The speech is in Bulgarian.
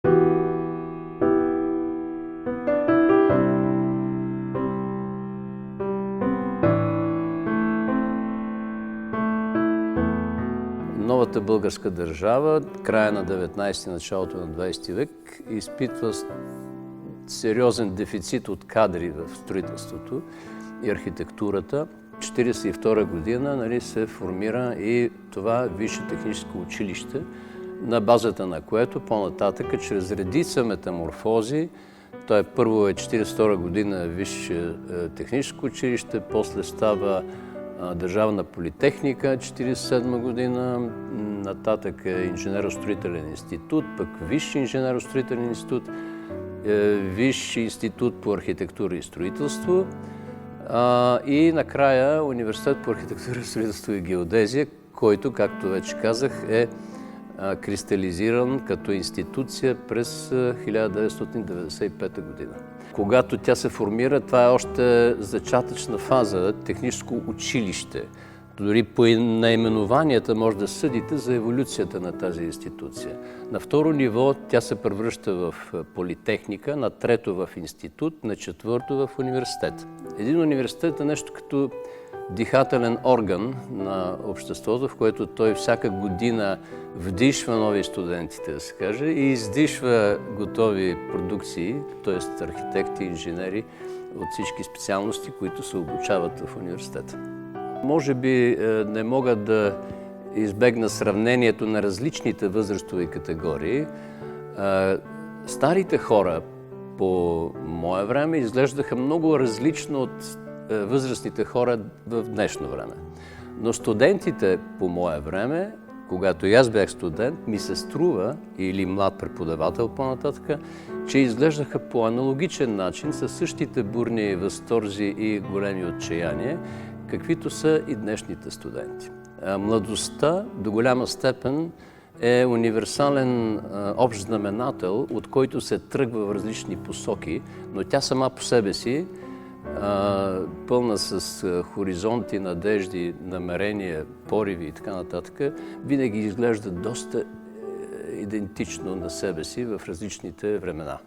Новата българска държава, края на 19-ти, началото на 20 век, изпитва сериозен дефицит от кадри в строителството и архитектурата. 1942 година се формира и това Висше техническо училище, на базата на което по-нататък, чрез редица метаморфози, първо е 1942 година Висше техническо училище, после става Държавна политехника, 1947 година, нататък е Инженеро-строителен институт, пък Висши инженеро-строителен институт, Висши институт по архитектура и строителство и накрая Университет по архитектура, строителство и геодезия, който, както вече казах, е кристализиран като институция през 1995 година. Когато тя се формира, това е още зачатъчна фаза, техническо училище. Дори по наименованията може да съдите за еволюцията на тази институция. На второ ниво тя се превръща в политехника, на трето в институт, на четвърто в университет. Един университет е нещо като дихателен орган на обществото, в което той всяка година вдишва нови студентите, да се каже, и издишва готови продукции, т.е. архитекти, инженери от всички специалности, които се обучават в университета. Може би не мога да избегна сравнението на различните възрастови категории. Старите хора по мое време изглеждаха много различно от възрастните хора в днешно време. Но студентите по мое време, когато и аз бях студент, ми се струва, или млад преподавател по-нататък, че изглеждаха по аналогичен начин, със същите бурни възторзи и големи отчаяния, каквито са и днешните студенти. Младостта до голяма степен е универсален общ знаменател, от който се тръгва в различни посоки, но тя сама по себе си, пълна с хоризонти, надежди, намерения, пориви и така нататък, винаги изглежда доста идентично на себе си в различните времена.